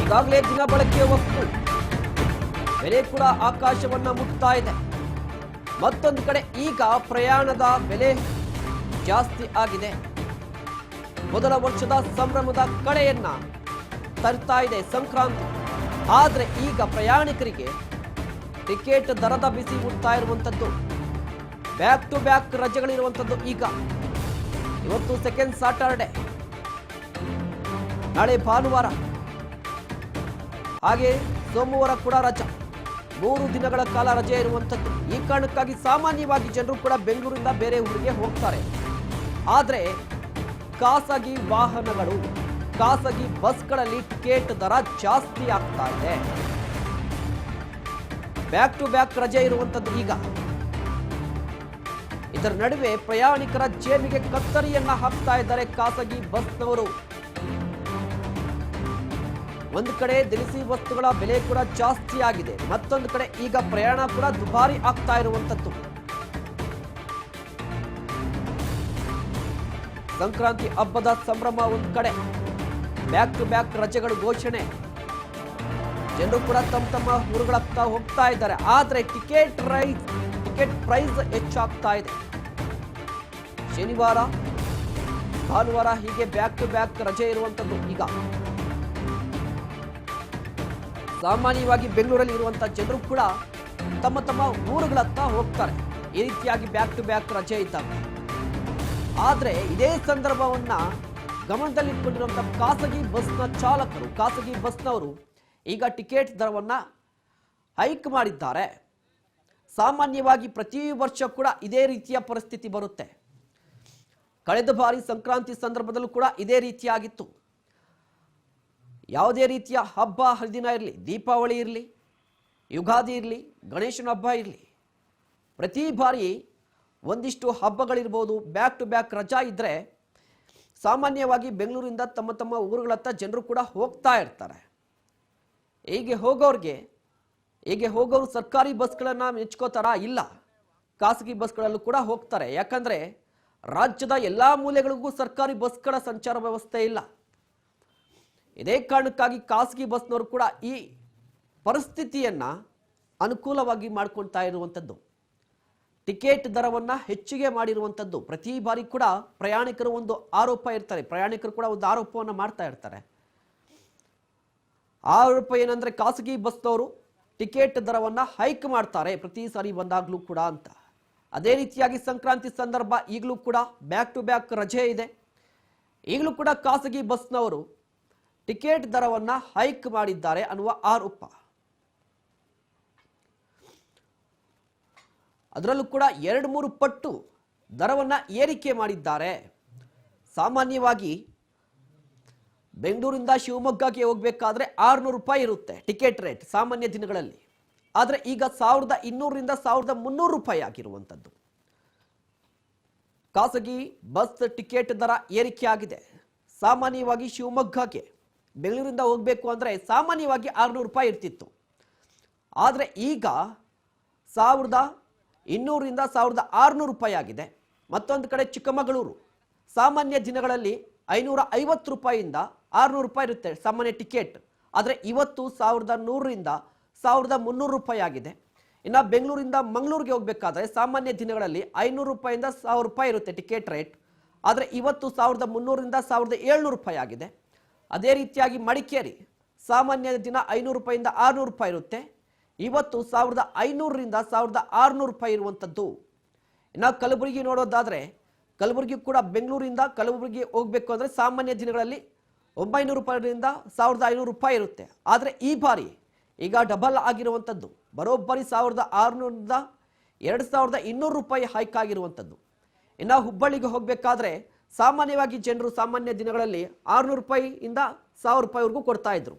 ಈಗಾಗಲೇ ದಿನ ಬಳಕೆಯ ವಸ್ತು ಬೆಲೆ ಕೂಡ ಆಕಾಶವನ್ನ ಮುಟ್ತಾ ಇದೆ. ಮತ್ತೊಂದು ಕಡೆ ಈಗ ಪ್ರಯಾಣದ ಬೆಲೆ ಜಾಸ್ತಿ ಆಗಿದೆ. ಮೊದಲ ವರ್ಷದ ಸಂಭ್ರಮದ ಕಳೆಯನ್ನ ತರ್ತಾ ಇದೆ ಸಂಕ್ರಾಂತಿ. ಆದ್ರೆ ಈಗ ಪ್ರಯಾಣಿಕರಿಗೆ ಟಿಕೆಟ್ ದರದ ಬಿಸಿ ಮುಟ್ತಾ ಇರುವಂತದ್ದು, ಬ್ಯಾಕ್ ಟು ಬ್ಯಾಕ್ ರಜೆಗಳಿರುವಂತದ್ದು. ಈಗ ಇವತ್ತು ಸೆಕೆಂಡ್ ಸಾಟರ್ಡೆ, ನಾಳೆ ಭಾನುವಾರ, ಹಾಗೆ ಸೋಮವಾರ ಕೂಡ ರಜಾ. 3 ದಿನಗಳ ಕಾಲ ರಜೆ ಇರುವಂತದ್ದು. ಈ ಕಾರಣಕ್ಕಾಗಿ ಸಾಮಾನ್ಯವಾಗಿ ಜನರು ಕೂಡ ಬೆಂಗಳೂರಿಂದ ಬೇರೆ ಊರಿಗೆ ಹೋಗ್ತಾರೆ. ಆದರೆ ಖಾಸಗಿ ವಾಹನಗಳು, ಖಾಸಗಿ ಬಸ್ಗಳಲ್ಲಿ ಟಿಕೆಟ್ ದರ ಜಾಸ್ತಿ ಆಗ್ತಾ ಇದೆ. ಬ್ಯಾಕ್ ಟು ಬ್ಯಾಕ್ ರಜೆ ಇರುವಂತದ್ದು. ಈಗ ಇದರ ನಡುವೆ ಪ್ರಯಾಣಿಕರ ಜೇಬಿಗೆ ಕತ್ತರಿಯನ್ನ ಹಾಕ್ತಾ ಇದ್ದಾರೆ ಖಾಸಗಿ ಬಸ್ನವರು. ಒಂದು ಕಡೆ ದಿನಸಿ ವಸ್ತುಗಳ ಬೆಲೆ ಕೂಡ ಜಾಸ್ತಿ ಆಗಿದೆ, ಮತ್ತೊಂದು ಕಡೆ ಈಗ ಪ್ರಯಾಣ ಕೂಡ ದುಬಾರಿ ಆಗ್ತಾ ಇರುವಂತದ್ದು. ಸಂಕ್ರಾಂತಿ ಹಬ್ಬದ ಸಂಭ್ರಮ ಒಂದು ಕಡೆ, ಬ್ಯಾಕ್ ಟು ಬ್ಯಾಕ್ ರಜೆಗಳು ಘೋಷಣೆ, ಜನರು ಕೂಡ ತಮ್ಮ ಊರುಗಳತ್ತ ಹೋಗ್ತಾ ಇದ್ದಾರೆ. ಆದ್ರೆ ಟಿಕೆಟ್ ಪ್ರೈಸ್ ಹೆಚ್ಚಾಗ್ತಾ ಇದೆ. ಶನಿವಾರ, ಭಾನುವಾರ ಹೀಗೆ ಬ್ಯಾಕ್ ಟು ಬ್ಯಾಕ್ ರಜೆ ಇರುವಂತದ್ದು. ಈಗ ಸಾಮಾನ್ಯವಾಗಿ ಬೆಂಗಳೂರಲ್ಲಿ ಇರುವಂತಹ ಜನರು ಕೂಡ ತಮ್ಮ ಊರುಗಳತ್ತ ಹೋಗ್ತಾರೆ ಈ ರೀತಿಯಾಗಿ ಬ್ಯಾಕ್ ಟು ಬ್ಯಾಕ್ ರಜೆ ಇದ್ದಾಗ. ಆದ್ರೆ ಇದೇ ಸಂದರ್ಭವನ್ನ ಗಮನದಲ್ಲಿಟ್ಟುಕೊಂಡಿರುವಂತಹ ಖಾಸಗಿ ಬಸ್ನ ಚಾಲಕರು, ಖಾಸಗಿ ಬಸ್ನವರು ಈಗ ಟಿಕೆಟ್ ದರವನ್ನ ಹೈಕ್ ಮಾಡಿದ್ದಾರೆ. ಸಾಮಾನ್ಯವಾಗಿ ಪ್ರತಿ ವರ್ಷ ಕೂಡ ಇದೇ ರೀತಿಯ ಪರಿಸ್ಥಿತಿ ಬರುತ್ತೆ. ಕಳೆದ ಬಾರಿ ಸಂಕ್ರಾಂತಿ ಸಂದರ್ಭದಲ್ಲೂ ಕೂಡ ಇದೇ ರೀತಿಯಾಗಿತ್ತು. ಯಾವುದೇ ರೀತಿಯ ಹಬ್ಬ ಹರಿದಿನ ಇರಲಿ, ದೀಪಾವಳಿ ಇರಲಿ, ಯುಗಾದಿ ಇರಲಿ, ಗಣೇಶನ ಹಬ್ಬ ಇರಲಿ, ಪ್ರತಿ ಬಾರಿ ಒಂದಿಷ್ಟು ಹಬ್ಬಗಳಿರ್ಬೋದು, ಬ್ಯಾಕ್ ಟು ಬ್ಯಾಕ್ ರಜಾ ಇದ್ದರೆ ಸಾಮಾನ್ಯವಾಗಿ ಬೆಂಗಳೂರಿಂದ ತಮ್ಮ ಊರುಗಳತ್ತ ಜನರು ಕೂಡ ಹೋಗ್ತಾ ಇರ್ತಾರೆ. ಹೀಗೆ ಹೋಗೋರು ಸರ್ಕಾರಿ ಬಸ್ಗಳನ್ನು ಮೆಚ್ಕೋತಾರ? ಇಲ್ಲ, ಖಾಸಗಿ ಬಸ್ಗಳಲ್ಲೂ ಕೂಡ ಹೋಗ್ತಾರೆ. ಯಾಕಂದರೆ ರಾಜ್ಯದ ಎಲ್ಲ ಮೂಲೆಗಳಿಗೂ ಸರ್ಕಾರಿ ಬಸ್ಗಳ ಸಂಚಾರ ವ್ಯವಸ್ಥೆ ಇಲ್ಲ. ಇದೇ ಕಾರಣಕ್ಕಾಗಿ ಖಾಸಗಿ ಬಸ್ನವರು ಕೂಡ ಈ ಪರಿಸ್ಥಿತಿಯನ್ನ ಅನುಕೂಲವಾಗಿ ಮಾಡ್ಕೊಳ್ತಾ ಇರುವಂಥದ್ದು. ಟಿಕೆಟ್ ದರವನ್ನು ಹೆಚ್ಚಿಗೆ ಮಾಡಿರುವಂಥದ್ದು. ಪ್ರತಿ ಬಾರಿ ಕೂಡ ಪ್ರಯಾಣಿಕರು ಒಂದು ಆರೋಪ ಇರ್ತಾರೆ, ಪ್ರಯಾಣಿಕರು ಕೂಡ ಒಂದು ಆರೋಪವನ್ನು ಮಾಡ್ತಾ ಇರ್ತಾರೆ. ಆರೋಪ ಏನಂದ್ರೆ ಖಾಸಗಿ ಬಸ್ನವರು ಟಿಕೆಟ್ ದರವನ್ನು ಹೈಕ್ ಮಾಡ್ತಾರೆ ಪ್ರತಿ ಸಾರಿ ಬಂದಾಗಲೂ ಕೂಡ ಅಂತ. ಅದೇ ರೀತಿಯಾಗಿ ಸಂಕ್ರಾಂತಿ ಸಂದರ್ಭ ಈಗಲೂ ಕೂಡ ಬ್ಯಾಕ್ ಟು ಬ್ಯಾಕ್ ರಜೆ ಇದೆ. ಈಗಲೂ ಕೂಡ ಖಾಸಗಿ ಬಸ್ನವರು ಟಿಕೆಟ್ ದರವನ್ನು ಹೈಕ್ ಮಾಡಿದ್ದಾರೆ ಅನ್ನುವ ಆರೋಪ. ಅದರಲ್ಲೂ ಕೂಡ 2-3 ಪಟ್ಟು ದರವನ್ನು ಏರಿಕೆ ಮಾಡಿದ್ದಾರೆ. ಸಾಮಾನ್ಯವಾಗಿ ಬೆಂಗಳೂರಿಂದ ಶಿವಮೊಗ್ಗಕ್ಕೆ ಹೋಗಬೇಕಾದ್ರೆ 600 ರೂಪಾಯಿ ಇರುತ್ತೆ ಟಿಕೆಟ್ ರೇಟ್ ಸಾಮಾನ್ಯ ದಿನಗಳಲ್ಲಿ. ಆದರೆ ಈಗ 1200ರಿಂದ 1300 ರೂಪಾಯಿ ಆಗಿರುವಂಥದ್ದು. ಖಾಸಗಿ ಬಸ್ ಟಿಕೆಟ್ ದರ ಏರಿಕೆ ಆಗಿದೆ. ಸಾಮಾನ್ಯವಾಗಿ ಶಿವಮೊಗ್ಗಕ್ಕೆ ಬೆಂಗಳೂರಿಂದ ಹೋಗಬೇಕು ಅಂದರೆ ಸಾಮಾನ್ಯವಾಗಿ 600 ರೂಪಾಯಿ ಇರ್ತಿತ್ತು. ಆದರೆ ಈಗ 1200ರಿಂದ 1600 ರೂಪಾಯಿ ಆಗಿದೆ. ಮತ್ತೊಂದು ಕಡೆ ಚಿಕ್ಕಮಗಳೂರು ಸಾಮಾನ್ಯ ದಿನಗಳಲ್ಲಿ 550 ರೂಪಾಯಿಯಿಂದ 600 ರೂಪಾಯಿ ಇರುತ್ತೆ ಸಾಮಾನ್ಯ ಟಿಕೆಟ್. ಆದರೆ ಇವತ್ತು 1100ರಿಂದ 1300 ರೂಪಾಯಿ ಆಗಿದೆ. ಇನ್ನು ಬೆಂಗಳೂರಿಂದ ಮಂಗಳೂರಿಗೆ ಹೋಗಬೇಕಾದ್ರೆ ಸಾಮಾನ್ಯ ದಿನಗಳಲ್ಲಿ 500 ರೂಪಾಯಿಯಿಂದ 1000 ರೂಪಾಯಿ ಇರುತ್ತೆ ಟಿಕೆಟ್ ರೇಟ್. ಆದರೆ ಇವತ್ತು 1300ರಿಂದ 1700 ರೂಪಾಯಿ ಆಗಿದೆ. ಅದೇ ರೀತಿಯಾಗಿ ಮಡಿಕೇರಿ ಸಾಮಾನ್ಯ ದಿನ 500 ರೂಪಾಯಿಯಿಂದ 600 ರೂಪಾಯಿ ಇರುತ್ತೆ. ಇವತ್ತು 1500ರಿಂದ 1600 ರೂಪಾಯಿ ಇರುವಂಥದ್ದು. ಇನ್ನು ಕಲಬುರಗಿ ನೋಡೋದಾದರೆ ಕಲಬುರಗಿ ಕೂಡ ಬೆಂಗಳೂರಿಂದ ಕಲಬುರಗಿ ಹೋಗಬೇಕು ಅಂದರೆ ಸಾಮಾನ್ಯ ದಿನಗಳಲ್ಲಿ 900 ರೂಪಾಯಿಯಿಂದ 1500 ರೂಪಾಯಿ ಇರುತ್ತೆ. ಆದರೆ ಈ ಬಾರಿ ಈಗ ಡಬಲ್ ಆಗಿರುವಂಥದ್ದು, ಬರೋಬ್ಬರಿ 1600ರಿಂದ 2200 ರೂಪಾಯಿ ಹೈಕ್ ಆಗಿರುವಂಥದ್ದು. ಇನ್ನು ಹುಬ್ಬಳ್ಳಿಗೆ ಹೋಗಬೇಕಾದ್ರೆ ಸಾಮಾನ್ಯವಾಗಿ ಜನರು ಸಾಮಾನ್ಯ ದಿನಗಳಲ್ಲಿ 600 ರೂಪಾಯಿಯಿಂದ 1000 ರೂಪಾಯಿವರೆಗೂ ಕೊಡ್ತಾ ಇದ್ರು.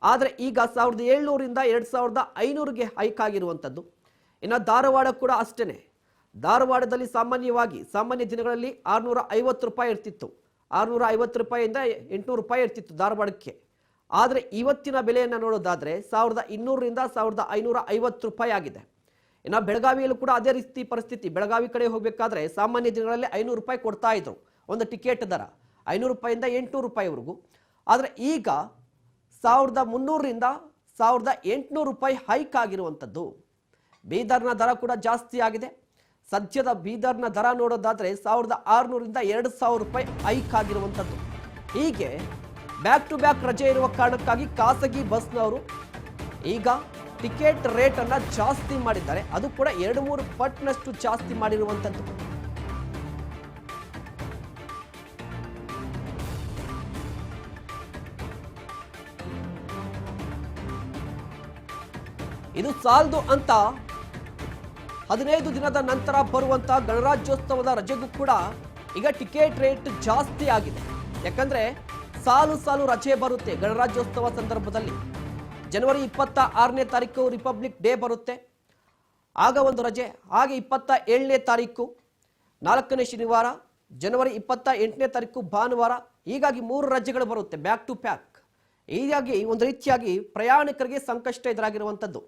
ಆದರೆ ಈಗ 1700ರಿಂದ 2500ಗೆ ಹೈಕ್ ಆಗಿರುವಂಥದ್ದು. ಇನ್ನು ಧಾರವಾಡ ಕೂಡ ಅಷ್ಟೇ. ಧಾರವಾಡದಲ್ಲಿ ಸಾಮಾನ್ಯ ದಿನಗಳಲ್ಲಿ 650 ರೂಪಾಯಿ ಇರ್ತಿತ್ತು. 650 ರೂಪಾಯಿಯಿಂದ 800 ರೂಪಾಯಿ ಇರ್ತಿತ್ತು ಧಾರವಾಡಕ್ಕೆ. ಆದರೆ ಇವತ್ತಿನ ಬೆಲೆಯನ್ನು ನೋಡೋದಾದರೆ 1200ರಿಂದ 1550 ರೂಪಾಯಿ ಆಗಿದೆ. ಇನ್ನು ಬೆಳಗಾವಿಯಲ್ಲೂ ಕೂಡ ಅದೇ ರೀತಿ ಪರಿಸ್ಥಿತಿ. ಬೆಳಗಾವಿ ಕಡೆ ಹೋಗಬೇಕಾದ್ರೆ ಸಾಮಾನ್ಯ ದಿನಗಳಲ್ಲಿ 500 ರೂಪಾಯಿ ಕೊಡ್ತಾ ಇದ್ರು ಒಂದು ಟಿಕೆಟ್ ದರ, 500 ರೂಪಾಯಿಯಿಂದ 800 ರೂಪಾಯಿವರೆಗೂ. ಆದರೆ ಈಗ 1300ರಿಂದ 1800 ರೂಪಾಯಿ ಹೈಕ್ ಆಗಿರುವಂಥದ್ದು. ಬೀದರ್ನ ದರ ಕೂಡ ಜಾಸ್ತಿ ಆಗಿದೆ. ಸದ್ಯದ ಬೀದರ್ನ ದರ ನೋಡೋದಾದ್ರೆ 1600ರಿಂದ 2000 ರೂಪಾಯಿ ಹೈಕ್ ಆಗಿರುವಂಥದ್ದು. ಹೀಗೆ ಬ್ಯಾಕ್ ಟು ಬ್ಯಾಕ್ ರಜೆ ಇರುವ ಕಾರಣಕ್ಕಾಗಿ ಖಾಸಗಿ ಬಸ್ನವರು ಈಗ ಟಿಕೆಟ್ ರೇಟ್ ಅನ್ನ ಜಾಸ್ತಿ ಮಾಡಿದ್ದಾರೆ. ಅದು ಕೂಡ 2-3 ಪಟ್ನಷ್ಟು ಜಾಸ್ತಿ ಮಾಡಿರುವಂಥದ್ದು. ಇದು ಸಾಲದು ಅಂತ 15 ದಿನದ ನಂತರ ಬರುವಂತ ಗಣರಾಜ್ಯೋತ್ಸವದ ರಜೆಗೂ ಕೂಡ ಈಗ ಟಿಕೆಟ್ ರೇಟ್ ಜಾಸ್ತಿ ಆಗಿದೆ. ಯಾಕಂದ್ರೆ ಸಾಲು ರಜೆ ಬರುತ್ತೆ ಗಣರಾಜ್ಯೋತ್ಸವ ಸಂದರ್ಭದಲ್ಲಿ. ಜನವರಿ 26ನೇ ತಾರೀಕು ರಿಪಬ್ಲಿಕ್ ಡೇ ಬರುತ್ತೆ, ಆಗ ಒಂದು ರಜೆ. ಹಾಗೆ 27ನೇ ತಾರೀಕು 4ನೇ ಶನಿವಾರ, ಜನವರಿ 28ನೇ ತಾರೀಕು ಭಾನುವಾರ. ಹೀಗಾಗಿ 3 ರಜೆಗಳು ಬರುತ್ತೆ ಬ್ಯಾಕ್ ಟು ಬ್ಯಾಕ್. ಹೀಗಾಗಿ ಒಂದು ರೀತಿಯಾಗಿ ಪ್ರಯಾಣಿಕರಿಗೆ ಸಂಕಷ್ಟ ಎದುರಾಗಿರುವಂಥದ್ದು.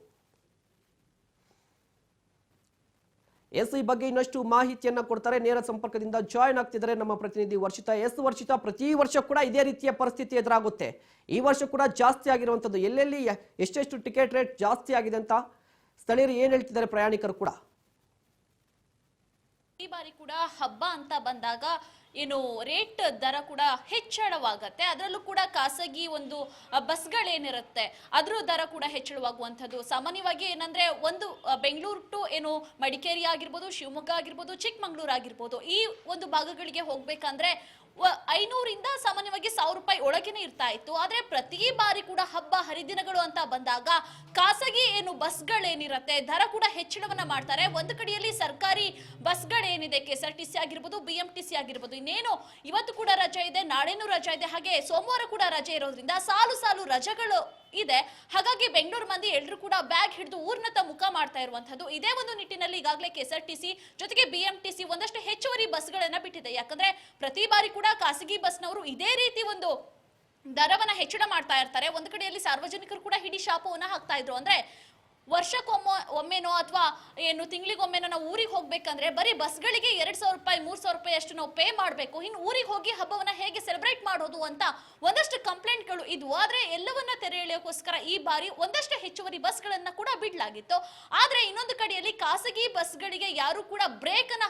ಈ ಬಗ್ಗೆ ಇನ್ನಷ್ಟು ಮಾಹಿತಿಯನ್ನ ಕೊಡ್ತಾರೆ. ನೇರ ಸಂಪರ್ಕದಿಂದ ಜಾಯಿನ್ ಆಗ್ತಿದ್ದಾರೆ ನಮ್ಮ ಪ್ರತಿನಿಧಿ ವರ್ಷಿತಾ. ವರ್ಷಿತಾ, ಪ್ರತಿ ವರ್ಷ ಕೂಡ ಇದೇ ರೀತಿಯ ಪರಿಸ್ಥಿತಿ ಎದುರಾಗುತ್ತೆ. ಈ ವರ್ಷ ಕೂಡ ಜಾಸ್ತಿ ಆಗಿರುವಂಥದ್ದು. ಎಲ್ಲೆಲ್ಲಿ ಎಷ್ಟೆಷ್ಟು ಟಿಕೆಟ್ ರೇಟ್ ಜಾಸ್ತಿ ಆಗಿದೆ ಅಂತ ಸ್ಥಳೀಯರು ಏನ್ ಹೇಳ್ತಿದ್ದಾರೆ, ಪ್ರಯಾಣಿಕರು ಕೂಡ? ಈ ಬಾರಿ ಕೂಡ ಹಬ್ಬ ಅಂತ ಬಂದಾಗ ಏನು ರೇಟ್ ದರ ಕೂಡ ಹೆಚ್ಚಳವಾಗತ್ತೆ. ಅದರಲ್ಲೂ ಕೂಡ ಖಾಸಗಿ ಒಂದು ಬಸ್ಗಳೇನಿರುತ್ತೆ ಅದ್ರ ದರ ಕೂಡ ಹೆಚ್ಚಳವಾಗುವಂಥದ್ದು. ಸಾಮಾನ್ಯವಾಗಿ ಏನಂದ್ರೆ ಒಂದು ಬೆಂಗಳೂರು ಟು ಏನು ಮಡಿಕೇರಿ ಆಗಿರ್ಬೋದು, ಶಿವಮೊಗ್ಗ ಆಗಿರ್ಬೋದು, ಚಿಕ್ಕಮಂಗ್ಳೂರು ಆಗಿರ್ಬೋದು, ಈ ಒಂದು ಭಾಗಗಳಿಗೆ ಹೋಗ್ಬೇಕಂದ್ರೆ 500ರಿಂದ ಸಾಮಾನ್ಯವಾಗಿ 1000 ರೂಪಾಯಿ ಒಳಗೇನೆ ಇರ್ತಾ ಇತ್ತು. ಆದ್ರೆ ಪ್ರತಿ ಬಾರಿ ಕೂಡ ಹಬ್ಬ ಹರಿದಿನಗಳು ಅಂತ ಬಂದಾಗ ಖಾಸಗಿ ಏನು ಬಸ್ಗಳೇನಿರತ್ತೆ ದರ ಕೂಡ ಹೆಚ್ಚಳವನ್ನ ಮಾಡ್ತಾರೆ. ಒಂದು ಕಡೆಯಲ್ಲಿ ಸರ್ಕಾರಿ ಬಸ್ಗಳೇನಿದೆ, KSRTC ಆಗಿರ್ಬೋದು, BMTC ಆಗಿರ್ಬೋದು, ಇನ್ನೇನು ಇವತ್ತು ಕೂಡ ರಜೆ ಇದೆ, ನಾಳೆನೂ ರಜೆ ಇದೆ, ಹಾಗೆ ಸೋಮವಾರ ಕೂಡ ರಜೆ ಇರೋದ್ರಿಂದ ಸಾಲು ರಜೆಗಳು ಇದೆ. ಹಾಗಾಗಿ ಬೆಂಗಳೂರು ಮಂದಿ ಎಲ್ಲರೂ ಕೂಡ ಬ್ಯಾಗ್ ಹಿಡಿದು ಊರ್ನತ್ತ ಮುಖ ಮಾಡ್ತಾ ಇರುವಂತದ್ದು. ಇದೇ ಒಂದು ನಿಟ್ಟಿನಲ್ಲಿ ಈಗಾಗಲೇ KSRTC ಜೊತೆಗೆ BMTC ಒಂದಷ್ಟು ಹೆಚ್ಚುವರಿ ಬಸ್ಗಳನ್ನ ಬಿಟ್ಟಿದೆ. ಯಾಕಂದ್ರೆ ಪ್ರತಿ ಬಾರಿ ಕೂಡ ಖಾಸಗಿ ಬಸ್ನವರು ಇದೇ ರೀತಿ ಒಂದು ದರವನ್ನ ಹೆಚ್ಚಳ ಮಾಡ್ತಾ ಇರ್ತಾರೆ. ಒಂದು ಕಡೆಯಲ್ಲಿ ಸಾರ್ವಜನಿಕರು ಕೂಡ ಹಿಡಿ ಶಾಪವನ್ನ ಹಾಕ್ತಾ ಇದ್ರು. ಅಂದ್ರೆ ಒಮ್ಮೆನೋ ಅಥವಾ ಏನು ತಿಂಗಳಿಗೊಮ್ಮೆನೋ ನಾವು ಊರಿಗೆ ಹೋಗ್ಬೇಕಂದ್ರೆ ಬರೀ ಬಸ್ಗಳಿಗೆ 2000 ರೂಪಾಯಿ 3000 ರೂಪಾಯಿ ಅಷ್ಟು ನಾವು ಪೇ ಮಾಡಬೇಕು. ಇನ್ನು ಊರಿಗೆ ಹೋಗಿ ಹಬ್ಬವನ್ನ ಹೇಗೆ ಸೆಲೆಬ್ರೇಟ್ ಮಾಡೋದು ಅಂತ ಒಂದಷ್ಟು ಕಂಪ್ಲೇಂಟ್ಗಳು ಇದ್ವು. ಆದ್ರೆ ಎಲ್ಲವನ್ನ ತೆರೆ ಎಳೆಯೋಕ್ಕೋಸ್ಕರ ಈ ಬಾರಿ ಒಂದಷ್ಟು ಹೆಚ್ಚುವರಿ ಬಸ್ಗಳನ್ನ ಕೂಡ ಬಿಡಲಾಗಿತ್ತು. ಆದ್ರೆ ಇನ್ನೊಂದು ಕಡೆಯಲ್ಲಿ ಖಾಸಗಿ ಬಸ್ಗಳಿಗೆ ಯಾರು ಕೂಡ ಬ್ರೇಕ್ ಅನ್ನ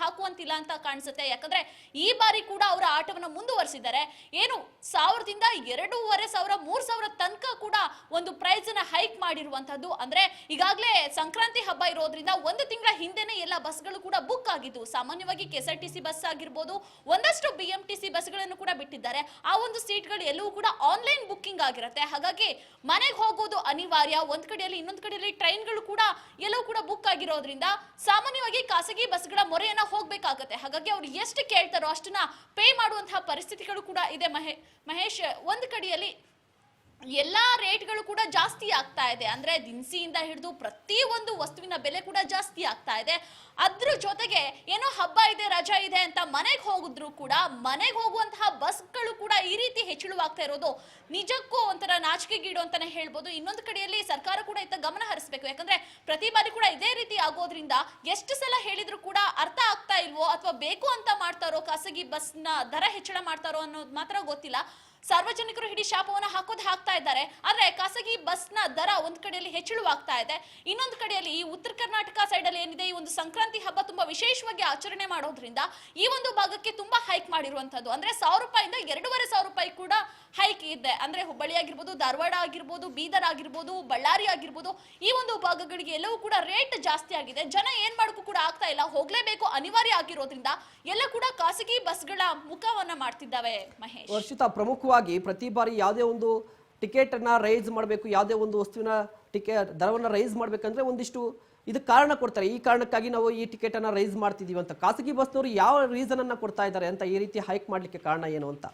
ಹಾಕುವಂತಿಲ್ಲ ಅಂತ ಕಾಣಿಸುತ್ತೆ. ಯಾಕಂದ್ರೆ ಈ ಬಾರಿ ಕೂಡ ಅವರ ಆಟವನ್ನ ಮುಂದುವರಿಸಿದ್ದಾರೆ. ಏನು 1000ದಿಂದ 2500 3000 ತನಕ ಕೂಡ ಒಂದು ಪ್ರೈಸ್ ಅನ್ನ ಹೈಕ್ ಮಾಡಿರುವಂತದ್ದು. ಅಂದ್ರೆ ಈಗಾಗಲೇ ಸಂಕ್ರಾಂತಿ ಹಬ್ಬ ಇರೋದ್ರಿಂದ ಒಂದು ತಿಂಗಳ ಹಿಂದೆನೆ ಎಲ್ಲ ಬಸ್ಗಳು ಕೂಡ ಬುಕ್ ಆಗಿದ್ದು. ಸಾಮಾನ್ಯವಾಗಿ KSRTC ಬಸ್ ಆಗಿರ್ಬೋದು, ಒಂದಷ್ಟು BMTC ಬಸ್ಗಳನ್ನು ಕೂಡ ಬಿಟ್ಟಿದ್ದಾರೆ. ಆ ಒಂದು ಸೀಟ್ಗಳು ಎಲ್ಲವೂ ಕೂಡ ಆನ್ಲೈನ್ ಬುಕ್ಕಿಂಗ್ ಆಗಿರುತ್ತೆ. ಹಾಗಾಗಿ ಮನೆಗೆ ಹೋಗೋದು ಅನಿವಾರ್ಯ. ಒಂದ್ ಕಡೆಯಲ್ಲಿ ಇನ್ನೊಂದು ಕಡೆಯಲ್ಲಿ ಟ್ರೈನ್ಗಳು ಕೂಡ ಎಲ್ಲವೂ ಕೂಡ ಬುಕ್ ಆಗಿರೋದ್ರಿಂದ ಸಾಮಾನ್ಯವಾಗಿ ಖಾಸಗಿ ಬಸ್ಗಳ ಮೊರೆಯನ್ನ ಹೋಗ್ಬೇಕಾಗತ್ತೆ. ಹಾಗಾಗಿ ಅವ್ರು ಎಷ್ಟು ಕೇಳ್ತಾರೋ ಅಷ್ಟನ್ನ ಪೇ ಮಾಡುವಂತಹ ಪರಿಸ್ಥಿತಿಗಳು ಕೂಡ ಇದೆ. ಮಹೇಶ್, ಒಂದು ಕಡೆಯಲ್ಲಿ ಎಲ್ಲಾ ರೇಟ್ಗಳು ಕೂಡ ಜಾಸ್ತಿ ಆಗ್ತಾ ಇದೆ. ಅಂದ್ರೆ ದಿನಸಿಯಿಂದ ಹಿಡಿದು ಪ್ರತಿ ಒಂದು ವಸ್ತುವಿನ ಬೆಲೆ ಕೂಡ ಜಾಸ್ತಿ ಆಗ್ತಾ ಇದೆ. ಅದ್ರ ಜೊತೆಗೆ ಏನೋ ಹಬ್ಬ ಇದೆ, ರಜಾ ಇದೆ ಅಂತ ಮನೆಗೆ ಹೋಗಿದ್ರು ಕೂಡ ಮನೆಗೆ ಹೋಗುವಂತಹ ಬಸ್ಗಳು ಕೂಡ ಈ ರೀತಿ ಹೆಚ್ಚಳವಾಗ್ತಾ ಇರೋದು ನಿಜಕ್ಕೂ ಒಂಥರ ನಾಚಿಕೆಗೀಡು ಅಂತಾನೆ ಹೇಳ್ಬೋದು. ಇನ್ನೊಂದು ಕಡೆಯಲ್ಲಿ ಸರ್ಕಾರ ಕೂಡ ಇತ್ತ ಗಮನ ಹರಿಸಬೇಕು. ಯಾಕಂದ್ರೆ ಪ್ರತಿ ಬಾರಿ ಕೂಡ ಇದೇ ರೀತಿ ಆಗೋದ್ರಿಂದ ಎಷ್ಟು ಸಲ ಹೇಳಿದ್ರು ಕೂಡ ಅರ್ಥ ಆಗ್ತಾ ಇಲ್ವೋ ಅಥವಾ ಬೇಕು ಅಂತ ಮಾಡ್ತಾರೋ ಖಾಸಗಿ ಬಸ್ನ ದರ ಹೆಚ್ಚಳ ಮಾಡ್ತಾರೋ ಅನ್ನೋದು ಮಾತ್ರ ಗೊತ್ತಿಲ್ಲ. ಸಾರ್ವಜನಿಕರು ಹಿಡಿ ಶಾಪವನ್ನ ಹಾಕ್ತಾ ಇದ್ದಾರೆ. ಆದ್ರೆ ಖಾಸಗಿ ಬಸ್ನ ದರ ಒಂದ್ ಕಡೆಯಲ್ಲಿ ಹೆಚ್ಚಳವಾಗ್ತಾ ಇದೆ. ಇನ್ನೊಂದು ಕಡೆಯಲ್ಲಿ ಈ ಉತ್ತರ ಕರ್ನಾಟಕ ಸೈಡ್ ಅಲ್ಲಿ ಏನಿದೆ, ಈ ಒಂದು ಸಂಕ್ರಾಂತಿ ಹಬ್ಬ ತುಂಬಾ ವಿಶೇಷವಾಗಿ ಆಚರಣೆ ಮಾಡೋದ್ರಿಂದ ಈ ಒಂದು ಭಾಗಕ್ಕೆ ತುಂಬಾ ಹೈಕ್ ಮಾಡಿರುವಂತದ್ದು. ಅಂದ್ರೆ 1000 ರೂಪಾಯಿಂದ 2500 ರೂಪಾಯಿ ಕೂಡ ಹೈಕ್ ಇದೆ. ಅಂದ್ರೆ ಹುಬ್ಬಳ್ಳಿ ಆಗಿರ್ಬೋದು, ಧಾರವಾಡ ಆಗಿರ್ಬೋದು, ಬೀದರ್ ಆಗಿರ್ಬೋದು, ಬಳ್ಳಾರಿ ಆಗಿರ್ಬೋದು, ಈ ಒಂದು ಭಾಗಗಳಿಗೆ ಎಲ್ಲವೂ ಕೂಡ ರೇಟ್ ಜಾಸ್ತಿ ಆಗಿದೆ. ಜನ ಏನ್ ಮಾಡೋಕ್ಕೂ ಕೂಡ ಆಗ್ತಾ ಇಲ್ಲ, ಹೋಗ್ಲೇಬೇಕು ಅನಿವಾರ್ಯ ಆಗಿರೋದ್ರಿಂದ ಎಲ್ಲ ಕೂಡ ಖಾಸಗಿ ಬಸ್ಗಳ ಮುಖವನ್ನ ಮಾಡ್ತಿದ್ದಾವೆ. ಮಹೇಶ್, ವರ್ಷಿತಾ, ಪ್ರಮುಖವಾಗಿ ಪ್ರತಿ ಬಾರಿ ಯಾವುದೇ ಒಂದು ಟಿಕೆಟ್ ಅನ್ನ ರೈಸ್ ಮಾಡಬೇಕು, ಯಾವುದೇ ಒಂದು ವಸ್ತುವಿನ ದರವನ್ನ ರೈಸ್ ಮಾಡ್ಬೇಕಂದ್ರೆ ಒಂದಿಷ್ಟು ಇದಕ್ಕೆ ಕಾರಣ ಕೊಡ್ತಾರೆ. ಈ ಕಾರಣಕ್ಕಾಗಿ ನಾವು ಈ ಟಿಕೆಟ್ ಅನ್ನ ರೈಸ್ ಮಾಡ್ತಿದೀವಿ ಅಂತ. ಖಾಸಗಿ ಬಸ್ನವರು ಯಾವ ರೀಸನ್ ಅನ್ನ ಕೊಡ್ತಾ ಇದ್ದಾರೆ ಅಂತ, ಈ ರೀತಿ ಹೈಕ್ ಮಾಡ್ಲಿಕ್ಕೆ ಕಾರಣ ಏನು ಅಂತ?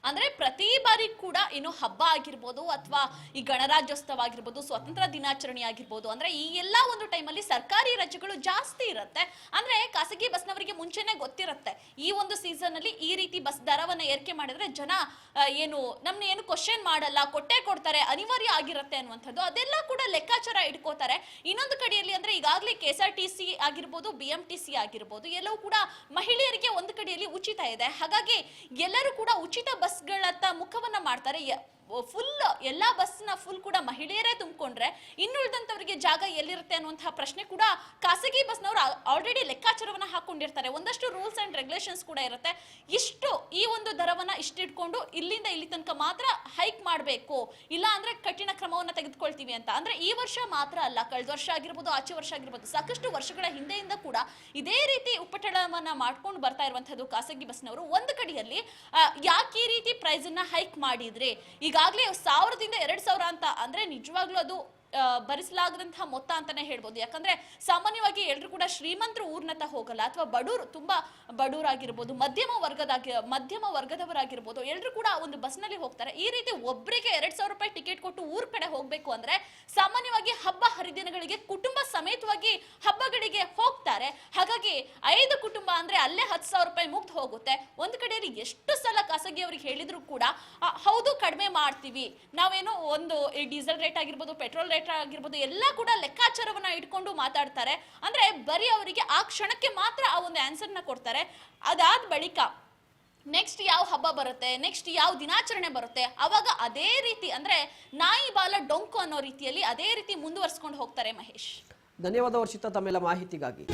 ಅಂದ್ರೆ ಪ್ರತಿ ಬಾರಿ ಕೂಡ ಏನು ಹಬ್ಬ ಆಗಿರ್ಬೋದು ಅಥವಾ ಈ ಗಣರಾಜ್ಯೋತ್ಸವ ಆಗಿರ್ಬೋದು, ಸ್ವಾತಂತ್ರ್ಯ ದಿನಾಚರಣೆ ಆಗಿರ್ಬೋದು, ಅಂದ್ರೆ ಈ ಎಲ್ಲಾ ಒಂದು ಟೈಮಲ್ಲಿ ಸರ್ಕಾರಿ ರಜೆಗಳು ಜಾಸ್ತಿ ಇರುತ್ತೆ. ಅಂದ್ರೆ ಖಾಸಗಿ ಬಸ್ನವರಿಗೆ ಮುಂಚೆನೆ ಗೊತ್ತಿರುತ್ತೆ ಈ ಒಂದು ಸೀಸನ್ ಅಲ್ಲಿ ಈ ರೀತಿ ಬಸ್ ದರವನ್ನ ಏರಿಕೆ ಮಾಡಿದ್ರೆ ಜನ ನಮ್ನ ಏನು ಕ್ವಶನ್ ಮಾಡಲ್ಲ, ಕೊಟ್ಟೆ ಕೊಡ್ತಾರೆ, ಅನಿವಾರ್ಯ ಆಗಿರುತ್ತೆ ಅನ್ನುವಂಥದ್ದು ಅದೆಲ್ಲ ಕೂಡ ಲೆಕ್ಕಾಚಾರ ಇಟ್ಕೋತಾರೆ. ಇನ್ನೊಂದು ಕಡೆಯಲ್ಲಿ ಅಂದ್ರೆ ಈಗಾಗಲೇ KSRTC ಆಗಿರ್ಬೋದು, BMTC ಆಗಿರ್ಬೋದು, ಎಲ್ಲವೂ ಕೂಡ ಮಹಿಳೆಯರಿಗೆ ಒಂದು ಕಡೆಯಲ್ಲಿ ಉಚಿತ ಇದೆ. ಹಾಗಾಗಿ ಎಲ್ಲರೂ ಕೂಡ ಉಚಿತ ಬಸ್ಗಳತ್ತ ಮುಖವನ್ನ ಮಾಡ್ತಾರೆ. ಫುಲ್ ಎಲ್ಲಾ ಬಸ್ನ ಫುಲ್ ಕೂಡ ಮಹಿಳೆಯರೇ ತುಂಬಿಕೊಂಡ್ರೆ ಇನ್ನುಳಿದಂತವರಿಗೆ ಜಾಗ ಎಲ್ಲಿರುತ್ತೆ ಅನ್ನುವಂತಹ ಪ್ರಶ್ನೆ ಕೂಡ ಖಾಸಗಿ ಬಸ್ನವರು ಆಲ್ರೆಡಿ ಲೆಕ್ಕಾಚಾರವನ್ನ ಹಾಕೊಂಡಿರ್ತಾರೆ. ಒಂದಷ್ಟು ರೂಲ್ಸ್ ಅಂಡ್ ರೆಗ್ಯುಲೇಷನ್ಸ್ ಕೂಡ ಇರುತ್ತೆ. ಇಷ್ಟು ಈ ಒಂದು ದರವನ್ನ ಇಷ್ಟಿಟ್ಕೊಂಡು ಇಲ್ಲಿಂದ ಇಲ್ಲಿ ತನಕ ಮಾತ್ರ ಹೈಕ್ ಮಾಡಬೇಕು, ಇಲ್ಲ ಅಂದ್ರೆ ಕಠಿಣ ಕ್ರಮವನ್ನ ತೆಗೆದುಕೊಳ್ತೀವಿ ಅಂತ. ಅಂದ್ರೆ ಈ ವರ್ಷ ಮಾತ್ರ ಅಲ್ಲ, ಕಳೆದ ವರ್ಷ ಆಗಿರ್ಬೋದು, ಆಚೆ ವರ್ಷ ಆಗಿರ್ಬೋದು, ಸಾಕಷ್ಟು ವರ್ಷಗಳ ಹಿಂದೆಯಿಂದ ಕೂಡ ಇದೇ ರೀತಿ ಉಪಟಳವನ್ನ ಮಾಡ್ಕೊಂಡು ಬರ್ತಾ ಇರುವಂತದ್ದು ಖಾಸಗಿ ಬಸ್ನವರು. ಒಂದು ಕಡೆಯಲ್ಲಿ ಯಾಕೆ ಈ ರೀತಿ ಪ್ರೈಸ್ ಅನ್ನ ಹೈಕ್ ಮಾಡಿದ್ರೆ, ಈಗಾಗಲೇ 1000ದಿಂದ 2000 ಅಂತ ಅಂದ್ರೆ ನಿಜವಾಗ್ಲೂ ಅದು ಭರಿಸಲಾಗದಂತಹ ಮೊತ್ತ ಅಂತಾನೆ ಹೇಳ್ಬೋದು. ಯಾಕಂದ್ರೆ ಸಾಮಾನ್ಯವಾಗಿ ಎಲ್ಲರೂ ಕೂಡ ಶ್ರೀಮಂತರು ಊರ್ನತ್ತ ಹೋಗಲ್ಲ, ಅಥವಾ ಬಡವರು, ತುಂಬಾ ಬಡವರಾಗಿರ್ಬೋದು, ಮಧ್ಯಮ ವರ್ಗದವರಾಗಿರ್ಬೋದು, ಎಲ್ಲರೂ ಕೂಡ ಒಂದು ಬಸ್ನಲ್ಲಿ ಹೋಗ್ತಾರೆ. ಈ ರೀತಿ ಒಬ್ಬರಿಗೆ 2000 ರೂಪಾಯಿ ಟಿಕೆಟ್ ಕೊಟ್ಟು ಊರ್ ಕಡೆ ಹೋಗ್ಬೇಕು ಅಂದ್ರೆ ಸಾಮಾನ್ಯವಾಗಿ ಹಬ್ಬ ಹರಿದಿನಗಳಿಗೆ ಕುಟುಂಬ ಸಮೇತವಾಗಿ ಹಬ್ಬಗಳಿಗೆ ಹೋಗ್ತಾರೆ. ಹಾಗಾಗಿ 5 ಕುಟುಂಬ ಅಂದ್ರೆ ಅಲ್ಲೇ 10,000 ರೂಪಾಯಿ ಮುಗ್ದು ಹೋಗುತ್ತೆ. ಒಂದು ಕಡೆಯಲ್ಲಿ ಎಷ್ಟು ಸಲ ಖಾಸಗಿ ಅವ್ರಿಗೆ ಹೇಳಿದ್ರು ಕೂಡ ಹೌದು ಕಡಿಮೆ ಮಾಡ್ತೀವಿ, ನಾವೇನೋ ಒಂದು ಡೀಸೆಲ್ ರೇಟ್ ಆಗಿರ್ಬೋದು, ಪೆಟ್ರೋಲ್ ರೇಟ್ ಆಗಿರ್ಬೋದು, ಎಲ್ಲ ಕೂಡ ಲೆಕ್ಕಾಚಾರವನ್ನ ಇಟ್ಕೊಂಡು ಮಾತಾಡ್ತಾರೆ. ಅಂದ್ರೆ ಬರೀ ಅವರಿಗೆ ಆ ಕ್ಷಣಕ್ಕೆ ಮಾತ್ರ ಆ ಒಂದು ಆನ್ಸರ್ ನ ಕೊಡ್ತಾರೆ. ಅದಾದ ಬಳಿಕ ನೆಕ್ಸ್ಟ್ ಯಾವ ಹಬ್ಬ ಬರುತ್ತೆ, ನೆಕ್ಸ್ಟ್ ಯಾವ ದಿನಾಚರಣೆ ಬರುತ್ತೆ, ಅವಾಗ ಅದೇ ರೀತಿ ಅಂದ್ರೆ ನಾಯಿ ಬಾಲ ಡೊಂಕು ಅನ್ನೋ ರೀತಿಯಲ್ಲಿ ಅದೇ ರೀತಿ ಮುಂದುವರ್ಸ್ಕೊಂಡು ಹೋಗ್ತಾರೆ. ಮಹೇಶ್, ಧನ್ಯವಾದ ವರ್ಷಿತ ತಮ್ಮೆಲ್ಲ ಮಾಹಿತಿಗಾಗಿ.